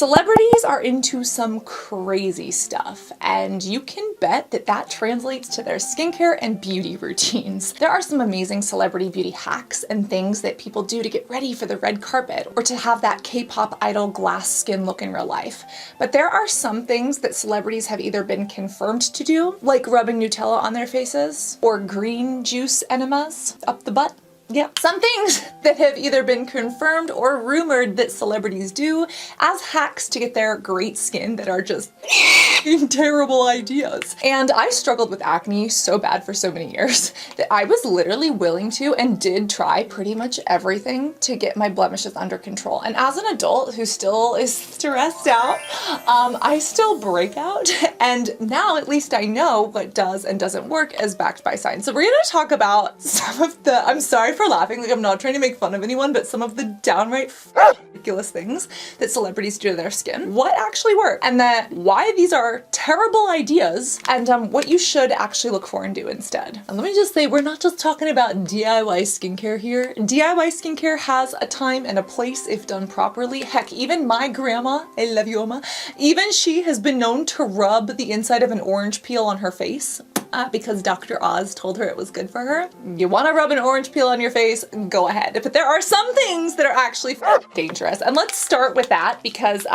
Celebrities are into some crazy stuff, and you can bet that that translates to their skincare and beauty routines. There are some amazing celebrity beauty hacks and things that people do to get ready for the red carpet or to have that K-pop idol glass skin look in real life. But there are some things that celebrities have either been confirmed to do, like rubbing Nutella on their faces or green juice enemas up the butt. Yeah, some things that have either been confirmed or rumored that celebrities do as hacks to get their great skin that are just terrible ideas. And I struggled with acne so bad for so many years that I was literally willing to and did try pretty much everything to get my blemishes under control. And as an adult who still is stressed out, I still break out. And now at least I know what does and doesn't work as backed by science. So we're gonna talk about some of the, I'm sorry for laughing, like I'm not trying to make fun of anyone, but some of the downright ridiculous things that celebrities do to their skin, what actually work, and that why these are terrible ideas, and what you should actually look for and do instead. And let me just say, we're not just talking about DIY skincare here. DIY skincare has a time and a place if done properly. Heck, even my grandma, I love you, Oma, even she has been known to rub the inside of an orange peel on her face. Because Dr. Oz told her it was good for her. You want to rub an orange peel on your face, go ahead. But there are some things that are actually dangerous. And let's start with that because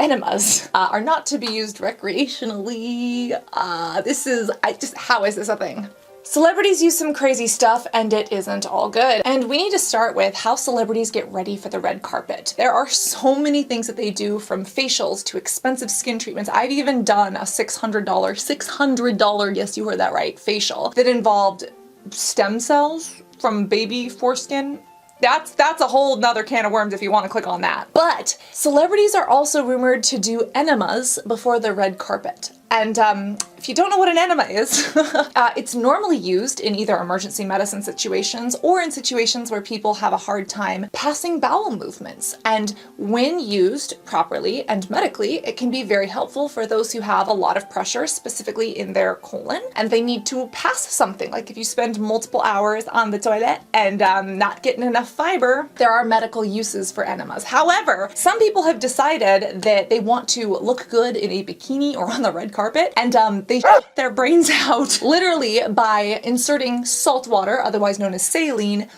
enemas are not to be used recreationally. How is this a thing? Celebrities use some crazy stuff and it isn't all good. And we need to start with how celebrities get ready for the red carpet. There are so many things that they do, from facials to expensive skin treatments. I've even done a $600, yes, you heard that right, facial that involved stem cells from baby foreskin. That's a whole nother can of worms if you want to click on that. But celebrities are also rumored to do enemas before the red carpet. And if you don't know what an enema is, it's normally used in either emergency medicine situations or in situations where people have a hard time passing bowel movements. And when used properly and medically, it can be very helpful for those who have a lot of pressure, specifically in their colon, and they need to pass something. Like if you spend multiple hours on the toilet and not getting enough fiber, there are medical uses for enemas. However, some people have decided that they want to look good in a bikini or on the red carpet, and they their brains out literally by inserting salt water, otherwise known as saline.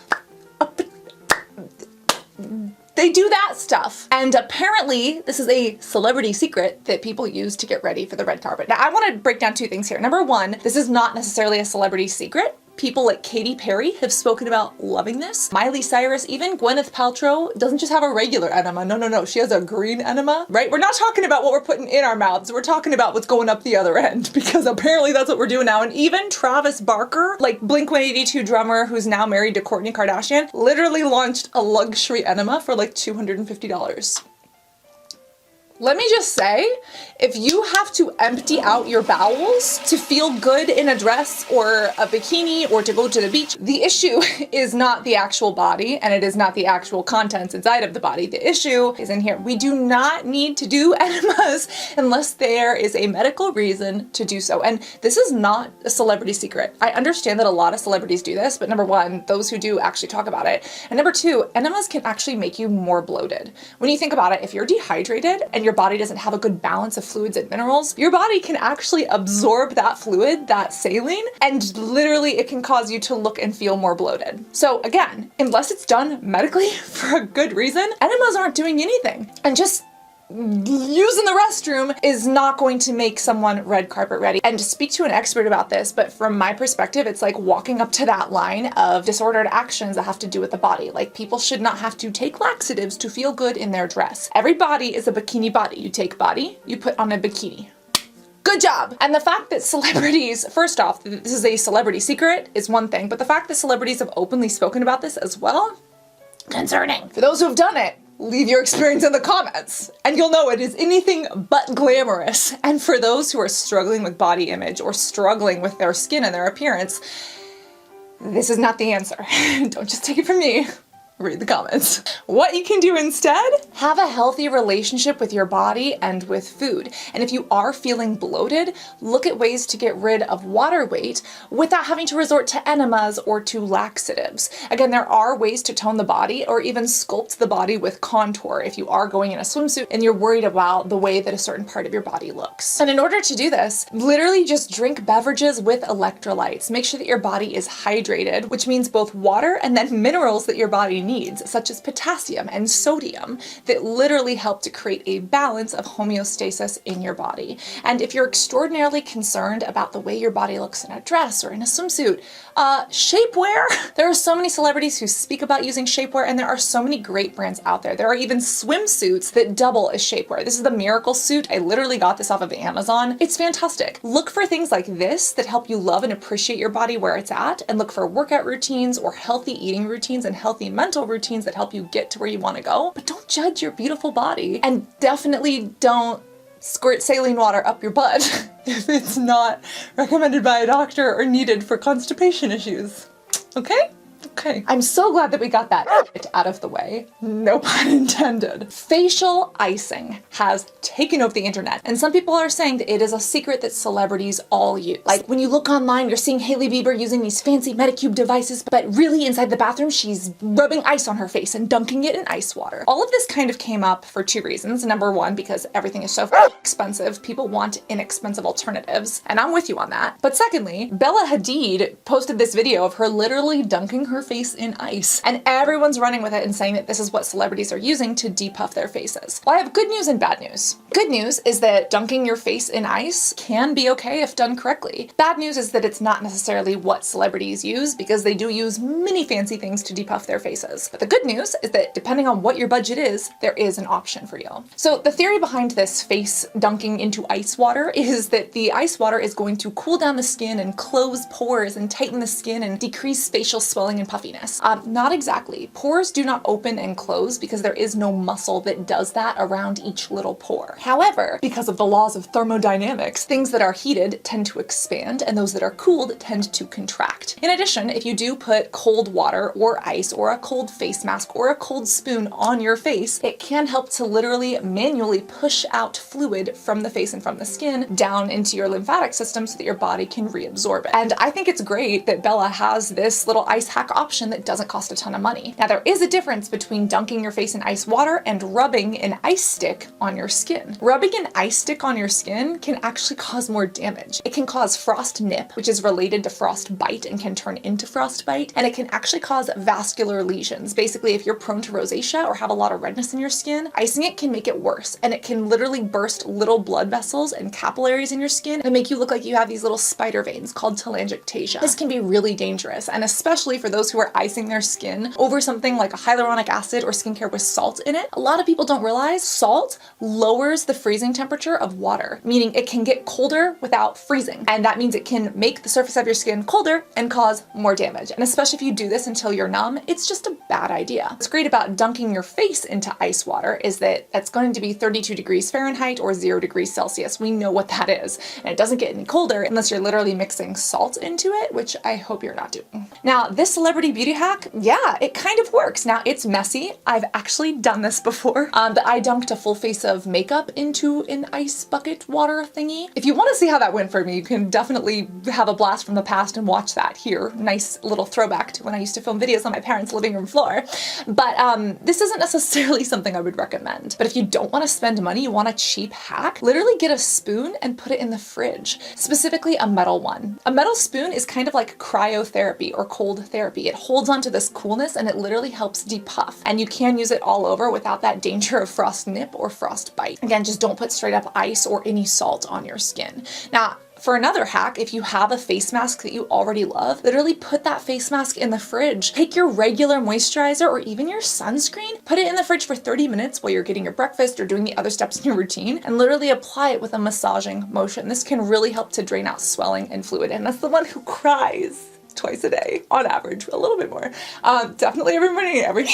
They do that stuff. And apparently this is a celebrity secret that people use to get ready for the red carpet. Now I want to break down two things here. Number one, this is not necessarily a celebrity secret. People like Katy Perry have spoken about loving this. Miley Cyrus, even Gwyneth Paltrow doesn't just have a regular enema. No, she has a green enema, right? We're not talking about what we're putting in our mouths. We're talking about what's going up the other end, because apparently that's what we're doing now. And even Travis Barker, like Blink-182 drummer who's now married to Kourtney Kardashian, literally launched a luxury enema for like $250. Let me just say, if you have to empty out your bowels to feel good in a dress or a bikini or to go to the beach, the issue is not the actual body and it is not the actual contents inside of the body. The issue is in here. We do not need to do enemas unless there is a medical reason to do so. And this is not a celebrity secret. I understand that a lot of celebrities do this, but number one, those who do actually talk about it. And number two, enemas can actually make you more bloated. When you think about it, if you're dehydrated and your body doesn't have a good balance of fluids and minerals, your body can actually absorb that fluid, that saline, and literally it can cause you to look and feel more bloated. So again, unless it's done medically for a good reason, enemas aren't doing anything. And just using the restroom is not going to make someone red carpet ready. And to speak to an expert about this, but from my perspective, it's like walking up to that line of disordered actions that have to do with the body. Like people should not have to take laxatives to feel good in their dress. Every body is a bikini body. You take body, you put on a bikini. Good job. And the fact that celebrities, first off, this is a celebrity secret is one thing, but the fact that celebrities have openly spoken about this as well, concerning. For those who have done it, leave your experience in the comments and you'll know it is anything but glamorous. And for those who are struggling with body image or struggling with their skin and their appearance, this is not the answer. Don't just take it from me. read the comments. What you can do instead? Have a healthy relationship with your body and with food. And if you are feeling bloated, look at ways to get rid of water weight without having to resort to enemas or to laxatives. Again, there are ways to tone the body or even sculpt the body with contour if you are going in a swimsuit and you're worried about the way that a certain part of your body looks. And in order to do this, literally just drink beverages with electrolytes. Make sure that your body is hydrated, which means both water and then minerals that your body needs, such as potassium and sodium, that literally help to create a balance of homeostasis in your body. And if you're extraordinarily concerned about the way your body looks in a dress or in a swimsuit, shapewear. There are so many celebrities who speak about using shapewear, and there are so many great brands out there. There are even swimsuits that double as shapewear. This is the Miracle Suit. I literally got this off of Amazon. It's fantastic. Look for things like this that help you love and appreciate your body where it's at, and look for workout routines or healthy eating routines and healthy mental routines that help you get to where you want to go. But don't judge your beautiful body, and definitely don't squirt saline water up your butt if it's not recommended by a doctor or needed for constipation issues. Okay? Okay. I'm so glad that we got that out of the way. No pun intended. Facial icing has taken over the internet, and some people are saying that it is a secret that celebrities all use. Like when you look online, you're seeing Hailey Bieber using these fancy Medicube devices, but really inside the bathroom, she's rubbing ice on her face and dunking it in ice water. All of this kind of came up for two reasons. Number one, because everything is so expensive, people want inexpensive alternatives, and I'm with you on that. But secondly, Bella Hadid posted this video of her literally dunking her face in ice, and everyone's running with it and saying that this is what celebrities are using to depuff their faces. Well, I have good news and bad news. Good news is that dunking your face in ice can be okay if done correctly. Bad news is that it's not necessarily what celebrities use, because they do use many fancy things to depuff their faces. But the good news is that depending on what your budget is, there is an option for you. So the theory behind this face dunking into ice water is that the ice water is going to cool down the skin and close pores and tighten the skin and decrease facial swelling and puffiness. Not exactly. Pores do not open and close because there is no muscle that does that around each little pore. However, because of the laws of thermodynamics, things that are heated tend to expand and those that are cooled tend to contract. In addition, if you do put cold water or ice or a cold face mask or a cold spoon on your face, it can help to literally manually push out fluid from the face and from the skin down into your lymphatic system so that your body can reabsorb it. And I think it's great that Bella has this little ice hack option that doesn't cost a ton of money. Now, there is a difference between dunking your face in ice water and rubbing an ice stick on your skin. Rubbing an ice stick on your skin can actually cause more damage. It can cause frost nip, which is related to frost bite and can turn into frostbite, and it can actually cause vascular lesions. Basically, if you're prone to rosacea or have a lot of redness in your skin, icing it can make it worse, and it can literally burst little blood vessels and capillaries in your skin and make you look like you have these little spider veins called telangiectasia. This can be really dangerous, and especially for those who are icing their skin over something like a hyaluronic acid or skincare with salt in it. A lot of people don't realize salt lowers the freezing temperature of water, meaning it can get colder without freezing. And that means it can make the surface of your skin colder and cause more damage. And especially if you do this until you're numb, it's just a bad idea. What's great about dunking your face into ice water is that that's going to be 32 degrees Fahrenheit or 0 degrees Celsius. We know what that is. And it doesn't get any colder unless you're literally mixing salt into it, which I hope you're not doing. Now, this celebrity beauty hack, yeah, it kind of works. Now, it's messy. I've actually done this before. But I dunked a full face of makeup into an ice bucket water thingy. If you want to see how that went for me, you can definitely have a blast from the past and watch that here. Nice little throwback to when I used to film videos on my parents' living room floor. But this isn't necessarily something I would recommend. But if you don't want to spend money, you want a cheap hack, literally get a spoon and put it in the fridge, specifically a metal one. A metal spoon is kind of like cryotherapy or cold therapy. It holds onto this coolness and it literally helps depuff. And you can use it all over without that danger of frost nip or frost bite. Again, just don't put straight up ice or any salt on your skin. Now, for another hack, if you have a face mask that you already love, literally put that face mask in the fridge. Take your regular moisturizer or even your sunscreen, put it in the fridge for 30 minutes while you're getting your breakfast or doing the other steps in your routine, and literally apply it with a massaging motion. This can really help to drain out swelling and fluid. And that's the one who cries. twice a day on average, a little bit more. Definitely every morning, every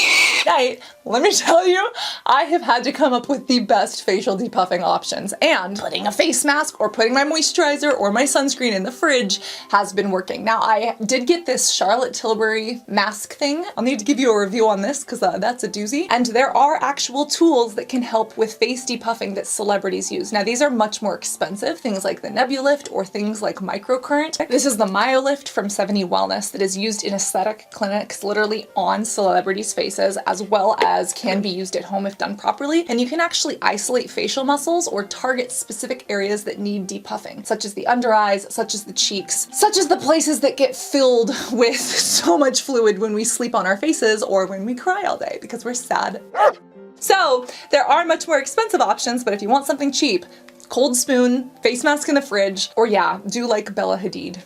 night. Let me tell you, I have had to come up with the best facial depuffing options, and putting a face mask or putting my moisturizer or my sunscreen in the fridge has been working. Now, I did get this Charlotte Tilbury mask thing. I'll need to give you a review on this because that's a doozy. And there are actual tools that can help with face depuffing that celebrities use. Now, these are much more expensive, things like the Nebulift or things like microcurrent. This is the MyoLift from 70 Wellness that is used in aesthetic clinics, literally on celebrities' faces, as well as can be used at home if done properly. And you can actually isolate facial muscles or target specific areas that need depuffing, such as the under eyes, such as the cheeks, such as the places that get filled with so much fluid when we sleep on our faces or when we cry all day because we're sad. So there are much more expensive options, but if you want something cheap, cold spoon, face mask in the fridge, or yeah, do like Bella Hadid.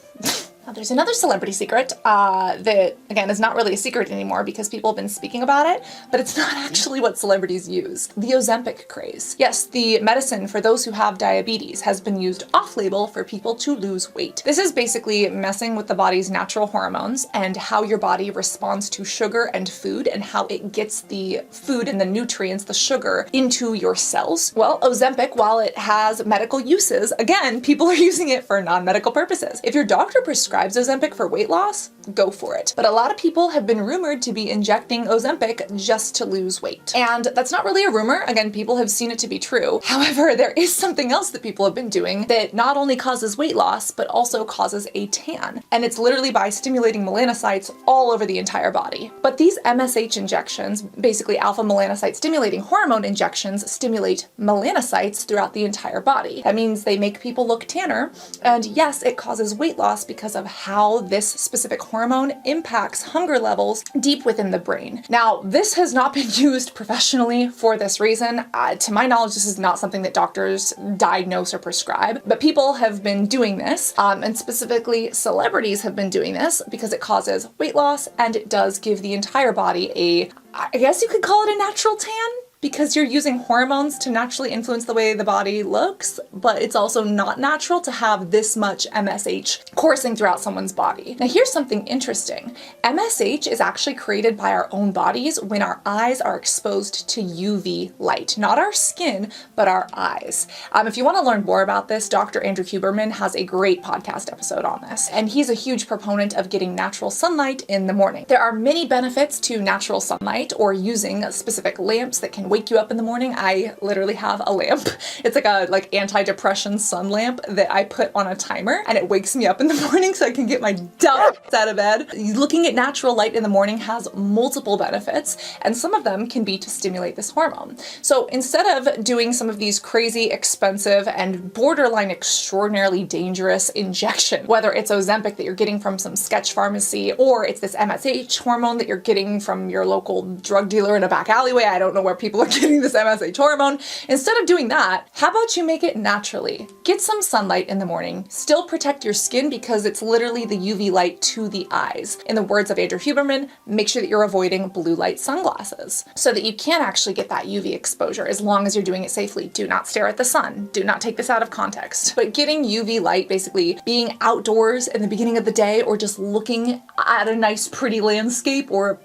Now, there's another celebrity secret that, again, is not really a secret anymore because people have been speaking about it, but it's not actually what celebrities use. The Ozempic craze. Yes, the medicine for those who have diabetes has been used off-label for people to lose weight. This is basically messing with the body's natural hormones and how your body responds to sugar and food and how it gets the food and the nutrients, the sugar, into your cells. Well, Ozempic, while it has medical uses, again, people are using it for non-medical purposes. If your doctor prescribes Ozempic for weight loss, go for it. But a lot of people have been rumored to be injecting Ozempic just to lose weight. And that's not really a rumor. Again, people have seen it to be true. However, there is something else that people have been doing that not only causes weight loss, but also causes a tan. And it's literally by stimulating melanocytes all over the entire body. But these MSH injections, basically alpha melanocyte stimulating hormone injections, stimulate melanocytes throughout the entire body. That means they make people look tanner. And yes, it causes weight loss because of how this specific hormone impacts hunger levels deep within the brain. Now, this has not been used professionally for this reason. To my knowledge, this is not something that doctors diagnose or prescribe, but people have been doing this, and specifically celebrities have been doing this because it causes weight loss and it does give the entire body a, I guess you could call it a natural tan, because you're using hormones to naturally influence the way the body looks, but it's also not natural to have this much MSH coursing throughout someone's body. Now, here's something interesting. MSH is actually created by our own bodies when our eyes are exposed to UV light. Not our skin, but our eyes. If you want to learn more about this, Dr. Andrew Huberman has a great podcast episode on this, and he's a huge proponent of getting natural sunlight in the morning. There are many benefits to natural sunlight or using specific lamps that can wake you up in the morning. I literally have a lamp. It's like a anti-depression sun lamp that I put on a timer and it wakes me up in the morning so I can get my dumb out of bed. Looking at natural light in the morning has multiple benefits, and some of them can be to stimulate this hormone. So instead of doing some of these crazy, expensive, and borderline extraordinarily dangerous injection, whether it's Ozempic that you're getting from some sketch pharmacy or it's this MSH hormone that you're getting from your local drug dealer in a back alleyway, I don't know where people are getting this MSH hormone. Instead of doing that, how about you make it naturally? Get some sunlight in the morning. Still protect your skin because it's literally the UV light to the eyes. In the words of Andrew Huberman, make sure that you're avoiding blue light sunglasses so that you can actually get that UV exposure as long as you're doing it safely. Do not stare at the sun. Do not take this out of context. But getting UV light, basically being outdoors in the beginning of the day or just looking at a nice pretty landscape or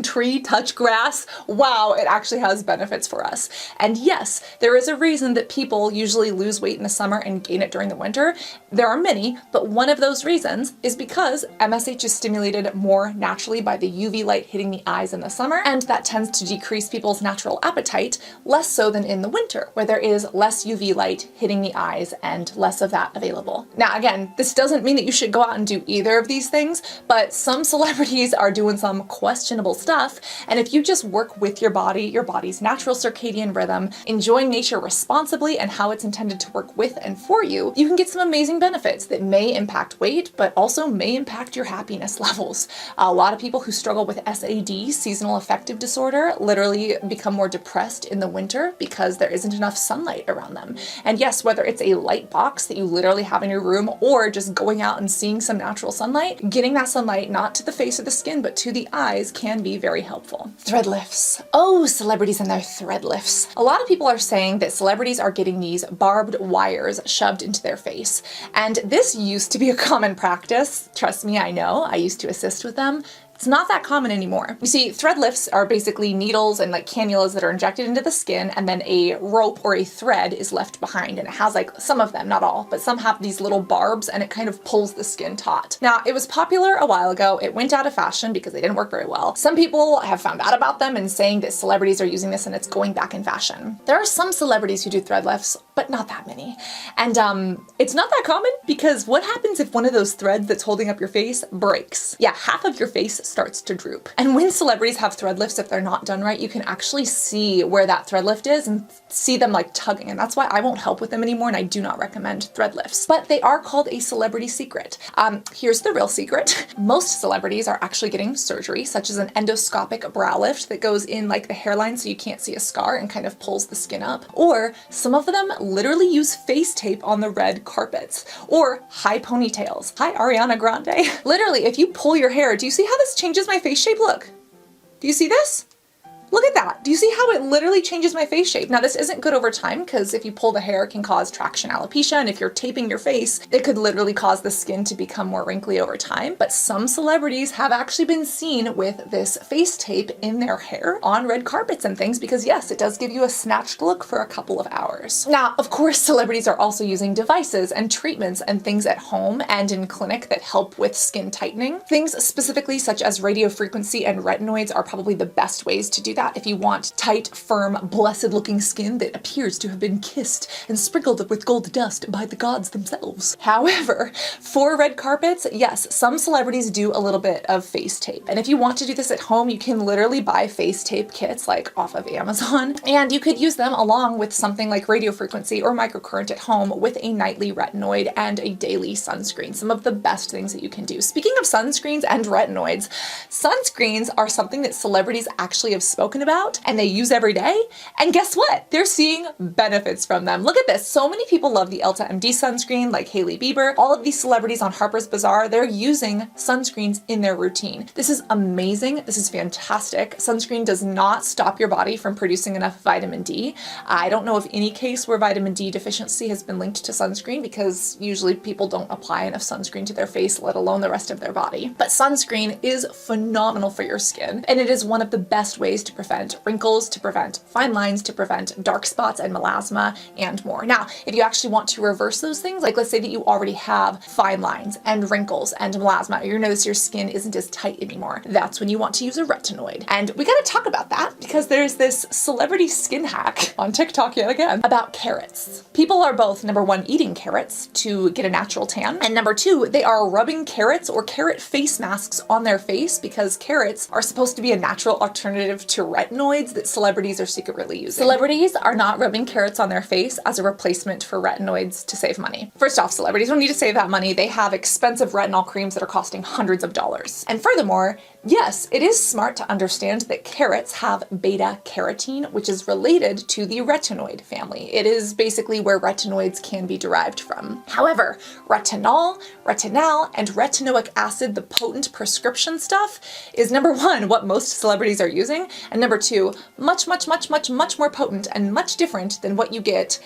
tree, touch grass, wow, it actually has benefits for us. And yes, there is a reason that people usually lose weight in the summer and gain it during the winter. There are many, but one of those reasons is because MSH is stimulated more naturally by the UV light hitting the eyes in the summer, and that tends to decrease people's natural appetite, less so than in the winter, where there is less UV light hitting the eyes and less of that available. Now, again, this doesn't mean that you should go out and do either of these things, but some celebrities are doing some questionable stuff, and if you just work with your body's natural circadian rhythm, enjoying nature responsibly and how it's intended to work with and for you, you can get some amazing benefits that may impact weight, but also may impact your happiness levels. A lot of people who struggle with SAD, seasonal affective disorder, literally become more depressed in the winter because there isn't enough sunlight around them. And yes, whether it's a light box that you literally have in your room or just going out and seeing some natural sunlight, getting that sunlight not to the face or the skin, but to the eyes can can be very helpful. Thread lifts. Oh, celebrities and their thread lifts. A lot of people are saying that celebrities are getting these barbed wires shoved into their face. And this used to be a common practice. Trust me, I know. I used to assist with them. It's not that common anymore. You see, thread lifts are basically needles and like cannulas that are injected into the skin, and then a rope or a thread is left behind, and it has like some of them, not all, but some have these little barbs, and it kind of pulls the skin taut. Now, it was popular a while ago. It went out of fashion because they didn't work very well. Some people have found out about them and saying that celebrities are using this and it's going back in fashion. There are some celebrities who do thread lifts, but not that many. And it's not that common because what happens if one of those threads that's holding up your face breaks? Yeah, half of your face starts to droop. And when celebrities have thread lifts, if they're not done right, you can actually see where that thread lift is and see them like tugging. And that's why I won't help with them anymore, and I do not recommend thread lifts. But they are called a celebrity secret. Here's the real secret. Most celebrities are actually getting surgery, such as an endoscopic brow lift that goes in like the hairline so you can't see a scar and kind of pulls the skin up. Or some of them literally use face tape on the red carpets, or high ponytails. Hi, Ariana Grande. Literally, if you pull your hair, do you see how this changes my face shape? Look. Do you see this? Look at that. Do you see how it literally changes my face shape? Now, this isn't good over time because if you pull the hair, it can cause traction alopecia, and if you're taping your face, it could literally cause the skin to become more wrinkly over time. But some celebrities have actually been seen with this face tape in their hair on red carpets and things because yes, it does give you a snatched look for a couple of hours. Now, of course, celebrities are also using devices and treatments and things at home and in clinic that help with skin tightening. Things specifically such as radiofrequency and retinoids are probably the best ways to do that if you want tight, firm, blessed-looking skin that appears to have been kissed and sprinkled with gold dust by the gods themselves. However, for red carpets, yes, some celebrities do a little bit of face tape. And if you want to do this at home, you can literally buy face tape kits like off of Amazon, and you could use them along with something like radiofrequency or microcurrent at home with a nightly retinoid and a daily sunscreen. Some of the best things that you can do. Speaking of sunscreens and retinoids, sunscreens are something that celebrities actually have spoken about and they use every day. And guess what? They're seeing benefits from them. Look at this. So many people love the Elta MD sunscreen, like Hailey Bieber. All of these celebrities on Harper's Bazaar, they're using sunscreens in their routine. This is amazing. This is fantastic. Sunscreen does not stop your body from producing enough vitamin D. I don't know of any case where vitamin D deficiency has been linked to sunscreen because usually people don't apply enough sunscreen to their face, let alone the rest of their body. But sunscreen is phenomenal for your skin, and it is one of the best ways to prevent wrinkles, to prevent fine lines, to prevent dark spots and melasma, and more. Now, if you actually want to reverse those things, like let's say that you already have fine lines and wrinkles and melasma, or you notice your skin isn't as tight anymore, that's when you want to use a retinoid. And we gotta talk about that because there's this celebrity skin hack on TikTok yet again about carrots. People are both, number one, eating carrots to get a natural tan, and number two, they are rubbing carrots or carrot face masks on their face because carrots are supposed to be a natural alternative to retinoids that celebrities are secretly using. Celebrities are not rubbing carrots on their face as a replacement for retinoids to save money. First off, celebrities don't need to save that money. They have expensive retinol creams that are costing hundreds of dollars. And furthermore, yes, it is smart to understand that carrots have beta carotene, which is related to the retinoid family. It is basically where retinoids can be derived from. However, retinol, retinal, and retinoic acid, the potent prescription stuff, is number one, what most celebrities are using, and number two, much more potent and much different than what you get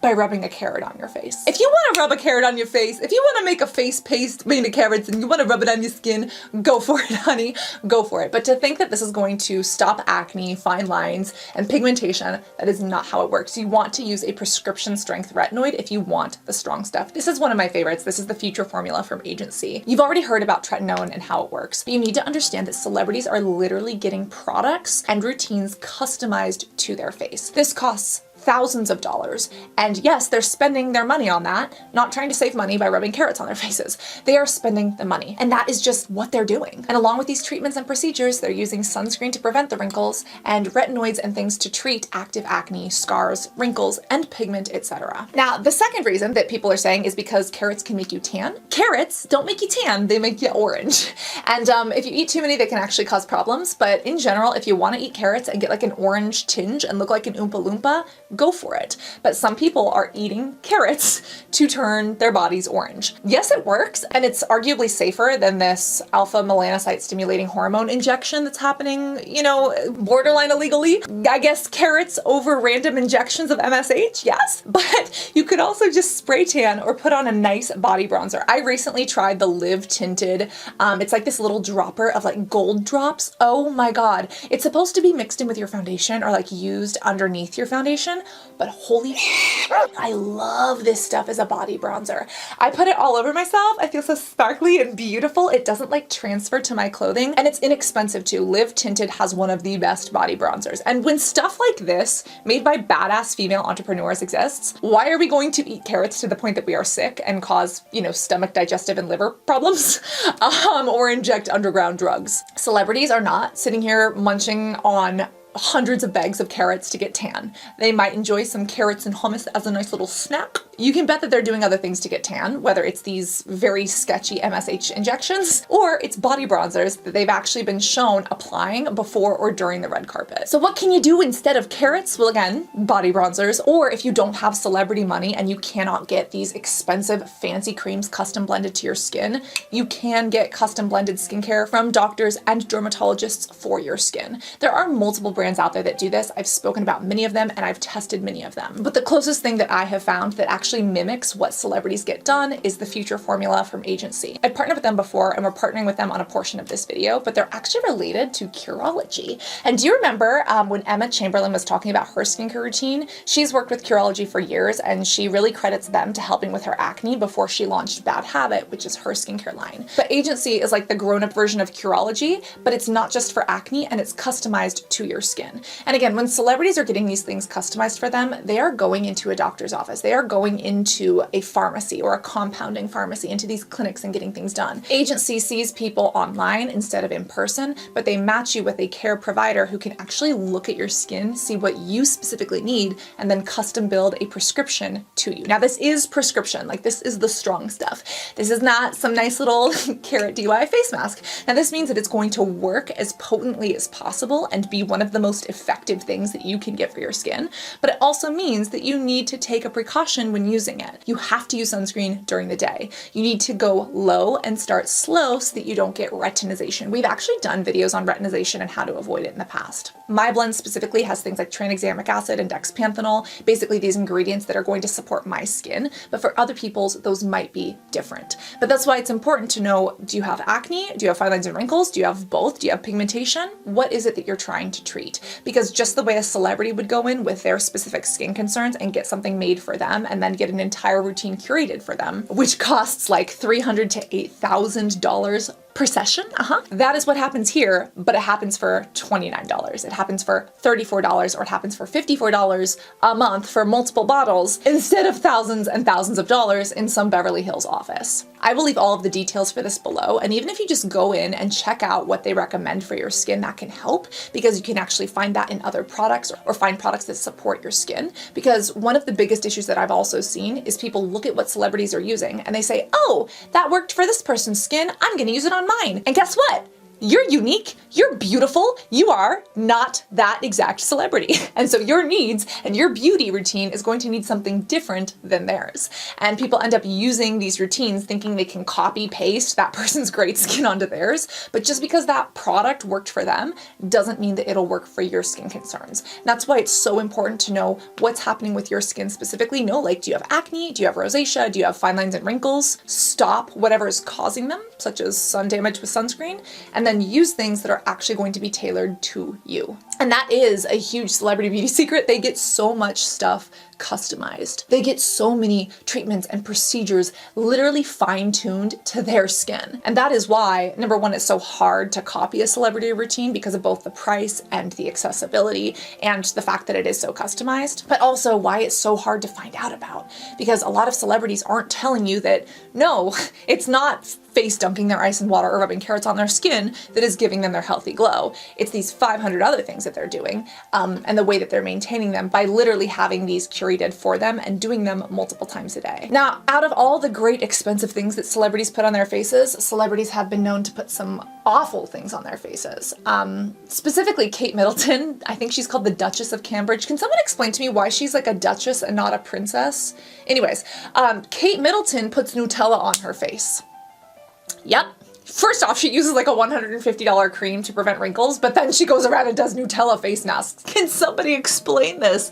by rubbing a carrot on your face. If you want to rub a carrot on your face, if you want to make a face paste made of carrots and you want to rub it on your skin, go for it, honey, go for it. But to think that this is going to stop acne, fine lines, and pigmentation, that is not how it works. You want to use a prescription strength retinoid if you want the strong stuff. This is one of my favorites. This is the Future formula from Agency. You've already heard about tretinoin and how it works, but you need to understand that celebrities are literally getting products and routines customized to their face. This costs thousands of dollars. And yes, they're spending their money on that, not trying to save money by rubbing carrots on their faces. They are spending the money. And that is just what they're doing. And along with these treatments and procedures, they're using sunscreen to prevent the wrinkles and retinoids and things to treat active acne, scars, wrinkles, and pigment, etc. Now, the second reason that people are saying is because carrots can make you tan. Carrots don't make you tan, they make you orange. And if you eat too many, they can actually cause problems. But in general, if you want to eat carrots and get like an orange tinge and look like an Oompa Loompa, go for it. But some people are eating carrots to turn their bodies orange. Yes, it works, and it's arguably safer than this alpha melanocyte stimulating hormone injection that's happening, you know, borderline illegally. I guess carrots over random injections of MSH, yes, but you could also just spray tan or put on a nice body bronzer. I recently tried the Live Tinted, it's like this little dropper of like gold drops. Oh my God. It's supposed to be mixed in with your foundation or like used underneath your foundation, but holy I love this stuff as a body bronzer. I put it all over myself. I feel so sparkly and beautiful. It doesn't like transfer to my clothing, and it's inexpensive too. Live Tinted has one of the best body bronzers. And when stuff like this made by badass female entrepreneurs exists, why are we going to eat carrots to the point that we are sick and cause, you know, stomach, digestive, and liver problems or inject underground drugs? Celebrities are not sitting here munching on hundreds of bags of carrots to get tan. They might enjoy some carrots and hummus as a nice little snack. You can bet that they're doing other things to get tan, whether it's these very sketchy MSH injections or it's body bronzers that they've actually been shown applying before or during the red carpet. So what can you do instead of carrots? Well, again, body bronzers, or if you don't have celebrity money and you cannot get these expensive fancy creams custom blended to your skin, you can get custom blended skincare from doctors and dermatologists for your skin. There are multiple brands out there that do this. I've spoken about many of them and I've tested many of them. But the closest thing that I have found that actually mimics what celebrities get done is the Future formula from Agency. I've partnered with them before and we're partnering with them on a portion of this video, but they're actually related to Curology. And do you remember when Emma Chamberlain was talking about her skincare routine? She's worked with Curology for years and she really credits them to helping with her acne before she launched Bad Habit, which is her skincare line. But Agency is like the grown-up version of Curology, but it's not just for acne and it's customized to your skin. And again, when celebrities are getting these things customized for them, they are going into a doctor's office. They are going into a pharmacy or a compounding pharmacy, into these clinics and getting things done. Agency sees people online instead of in person, but they match you with a care provider who can actually look at your skin, see what you specifically need, and then custom build a prescription to you. Now, this is prescription, like this is the strong stuff. This is not some nice little carrot DIY face mask. Now, this means that it's going to work as potently as possible and be one of the most effective things that you can get for your skin, but it also means that you need to take a precaution when using it. You have to use sunscreen during the day. You need to go low and start slow so that you don't get retinization. We've actually done videos on retinization and how to avoid it in the past. My blend specifically has things like tranexamic acid and dexpanthenol, basically these ingredients that are going to support my skin, but for other people's, those might be different. But that's why it's important to know, do you have acne? Do you have fine lines and wrinkles? Do you have both? Do you have pigmentation? What is it that you're trying to treat? Because just the way a celebrity would go in with their specific skin concerns and get something made for them and then get an entire routine curated for them, which costs like $300 to $8,000 per session. That is what happens here, but it happens for $29. It happens for $34, or it happens for $54 a month for multiple bottles instead of thousands and thousands of dollars in some Beverly Hills office. I will leave all of the details for this below, and even if you just go in and check out what they recommend for your skin, that can help, because you can actually find that in other products or find products that support your skin. Because one of the biggest issues that I've also seen is people look at what celebrities are using and they say, oh, that worked for this person's skin, I'm gonna use it on mine. And guess what? You're unique, you're beautiful, you are not that exact celebrity. And so your needs and your beauty routine is going to need something different than theirs. And people end up using these routines thinking they can copy paste that person's great skin onto theirs. But just because that product worked for them doesn't mean that it'll work for your skin concerns. And that's why it's so important to know what's happening with your skin specifically. Know, like, do you have acne? Do you have rosacea? Do you have fine lines and wrinkles? Stop whatever is causing them, such as sun damage with sunscreen, and then use things that are actually going to be tailored to you. And that is a huge celebrity beauty secret. They get so much stuff customized. They get so many treatments and procedures literally fine-tuned to their skin. And that is why, number one, it's so hard to copy a celebrity routine because of both the price and the accessibility and the fact that it is so customized, but also why it's so hard to find out about. Because a lot of celebrities aren't telling you that, no, it's not face dunking their ice in water or rubbing carrots on their skin that is giving them their healthy glow. It's these 500 other things. that they're doing and the way that they're maintaining them by literally having these curated for them and doing them multiple times a day. Now, out of all the great expensive things that celebrities put on their faces, celebrities have been known to put some awful things on their faces. Specifically Kate Middleton, I think she's called the Duchess of Cambridge. Can someone explain to me why she's like a duchess and not a princess? Anyways, Kate Middleton puts Nutella on her face. Yep. First off, she uses like a $150 cream to prevent wrinkles, but then she goes around and does Nutella face masks. Can somebody explain this?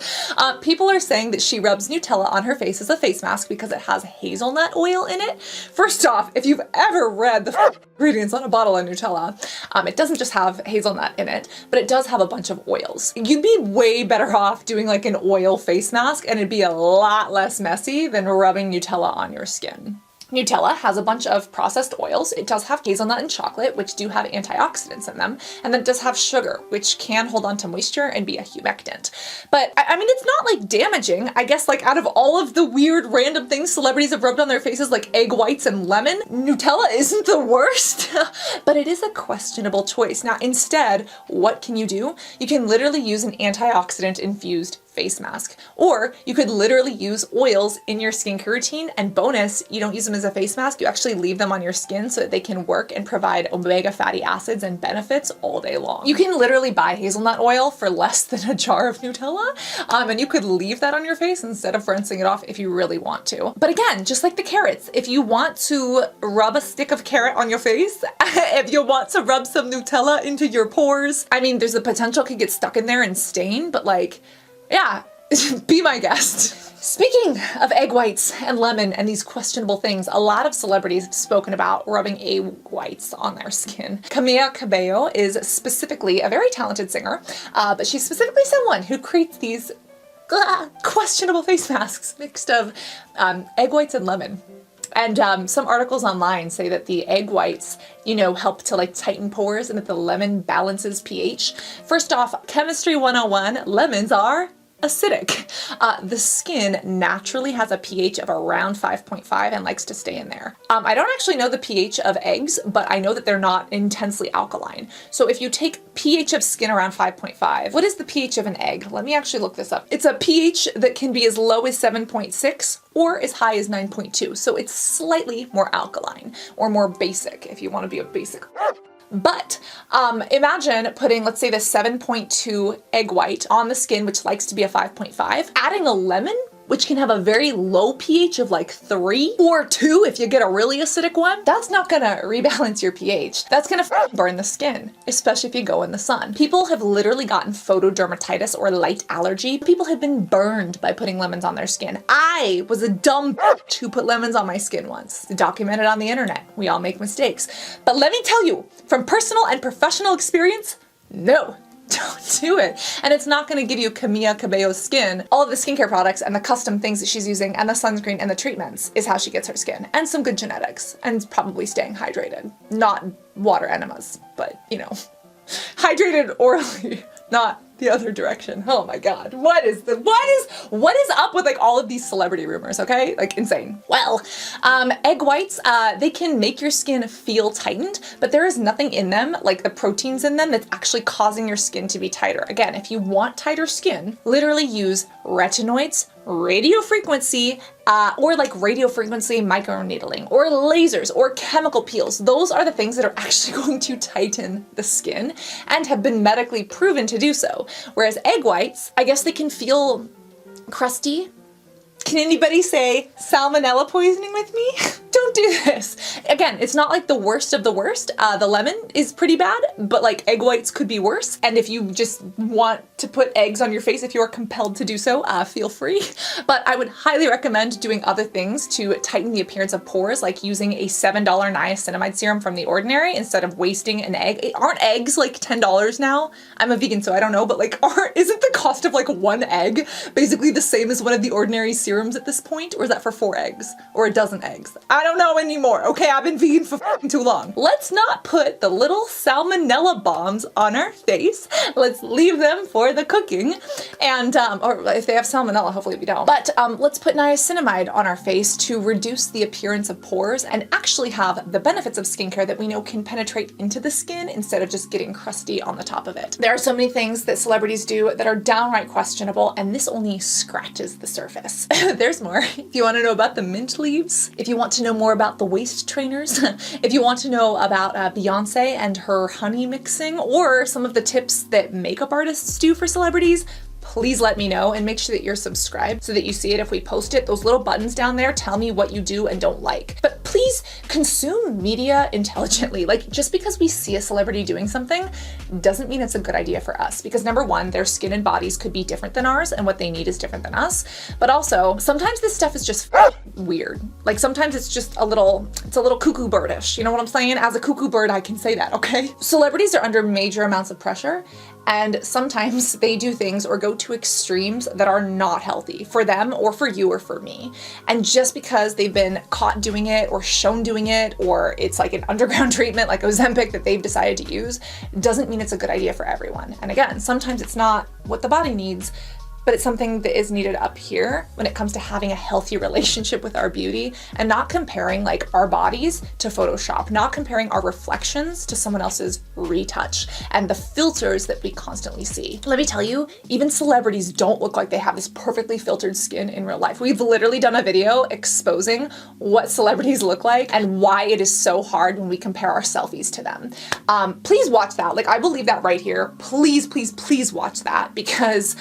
People are saying that she rubs Nutella on her face as a face mask because it has hazelnut oil in it. First off, if you've ever read the ingredients on a bottle of Nutella, it doesn't just have hazelnut in it, but it does have a bunch of oils. You'd be way better off doing like an oil face mask, and it'd be a lot less messy than rubbing Nutella on your skin. Nutella has a bunch of processed oils. It does have hazelnut and chocolate, which do have antioxidants in them. And then it does have sugar, which can hold on to moisture and be a humectant. But I mean, it's not like damaging. I guess like out of all of the weird random things celebrities have rubbed on their faces, like egg whites and lemon, Nutella isn't the worst, but it is a questionable choice. Now, instead, what can you do? You can literally use an antioxidant infused face mask, or you could literally use oils in your skincare routine, and bonus, you don't use them as a face mask, you actually leave them on your skin so that they can work and provide omega fatty acids and benefits all day long. You can literally buy hazelnut oil for less than a jar of Nutella, and you could leave that on your face instead of rinsing it off if you really want to. But again, just like the carrots, if you want to rub a stick of carrot on your face, if you want to rub some Nutella into your pores, I mean, there's a potential it could get stuck in there and stain, but like, yeah, be my guest. Speaking of egg whites and lemon and these questionable things, a lot of celebrities have spoken about rubbing egg whites on their skin. Camila Cabello is specifically a very talented singer, but she's specifically someone who creates these questionable face masks mixed of egg whites and lemon. And some articles online say that the egg whites, you know, help to like tighten pores and that the lemon balances pH. First off, Chemistry 101, lemons are acidic. The skin naturally has a pH of around 5.5 and likes to stay in there. I don't actually know the pH of eggs, but I know that they're not intensely alkaline. So if you take pH of skin around 5.5, what is the pH of an egg? Let me actually look this up. It's a pH that can be as low as 7.6 or as high as 9.2. So it's slightly more alkaline or more basic if you want to be a basic. But imagine putting, let's say, the 7.2 egg white on the skin, which likes to be a 5.5, adding a lemon, which can have a very low pH of like 3 or 2 if you get a really acidic one. That's not gonna rebalance your pH. That's gonna burn the skin, especially if you go in the sun. People have literally gotten photodermatitis or light allergy. People have been burned by putting lemons on their skin. I was a dumb bitch who put lemons on my skin once. It's documented on the internet. We all make mistakes. But let me tell you, from personal and professional experience, no. Don't do it. And it's not going to give you Camila Cabello's skin. All of the skincare products and the custom things that she's using and the sunscreen and the treatments is how she gets her skin. And some good genetics and probably staying hydrated. Not water enemas, but you know, hydrated orally, not the other direction. Oh my God. What is up with like all of these celebrity rumors, okay? Like insane. Well, egg whites, they can make your skin feel tightened, but there is nothing in them, like the proteins in them, that's actually causing your skin to be tighter. Again, if you want tighter skin, literally use retinoids, radiofrequency, or like radiofrequency microneedling, or lasers, or chemical peels. Those are the things that are actually going to tighten the skin and have been medically proven to do so. Whereas egg whites, I guess they can feel crusty. Can anybody say salmonella poisoning with me? Don't do this. Again, it's not like the worst of the worst. The lemon is pretty bad, but like egg whites could be worse. And if you just want to put eggs on your face, if you are compelled to do so, feel free. But I would highly recommend doing other things to tighten the appearance of pores, like using a $7 niacinamide serum from The Ordinary instead of wasting an egg. Aren't eggs like $10 now? I'm a vegan, so I don't know, but like, isn't the cost of like one egg basically the same as one of The Ordinary serums at this point? Or is that for 4 eggs? Or a dozen eggs? I don't know anymore, okay? I've been vegan for too long. Let's not put the little salmonella bombs on our face. Let's leave them for the cooking. And, or if they have salmonella, hopefully we don't. But let's put niacinamide on our face to reduce the appearance of pores and actually have the benefits of skincare that we know can penetrate into the skin instead of just getting crusty on the top of it. There are so many things that celebrities do that are downright questionable, and this only scratches the surface. There's more. If you want to know about the mint leaves, if you want to know more about the waist trainers, if you want to know about Beyonce and her honey mixing, or some of the tips that makeup artists do for celebrities, please let me know and make sure that you're subscribed so that you see it if we post it. Those little buttons down there tell me what you do and don't like. But please consume media intelligently. Like, just because we see a celebrity doing something doesn't mean it's a good idea for us, because number one, their skin and bodies could be different than ours and what they need is different than us. But also, sometimes this stuff is just weird. Like, sometimes it's just a little cuckoo birdish. You know what I'm saying? As a cuckoo bird, I can say that, okay? Celebrities are under major amounts of pressure, and sometimes they do things or go to extremes that are not healthy for them or for you or for me. And just because they've been caught doing it or shown doing it, or it's like an underground treatment like Ozempic that they've decided to use, doesn't mean it's a good idea for everyone. And again, sometimes it's not what the body needs, but it's something that is needed up here when it comes to having a healthy relationship with our beauty and not comparing like our bodies to Photoshop, not comparing our reflections to someone else's retouch and the filters that we constantly see. Let me tell you, even celebrities don't look like they have this perfectly filtered skin in real life. We've literally done a video exposing what celebrities look like and why it is so hard when we compare our selfies to them. Please watch that. Like, I will leave that right here. Please, please, please watch that, because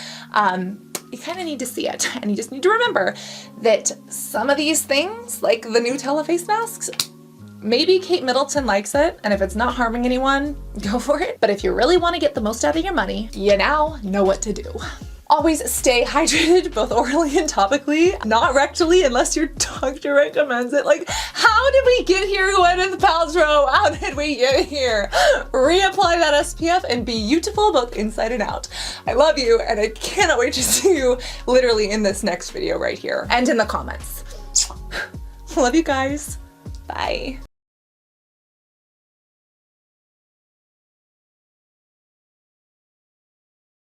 you kind of need to see it, and you just need to remember that some of these things, like the Nutella face masks, maybe Kate Middleton likes it, and if it's not harming anyone, go for it. But if you really want to get the most out of your money, you now know what to do. Always stay hydrated, both orally and topically, not rectally unless your doctor recommends it. Like, how did we get here, Gwyneth Paltrow? How did we get here? Reapply that SPF and be beautiful both inside and out. I love you, and I cannot wait to see you literally in this next video right here and in the comments. Love you guys. Bye.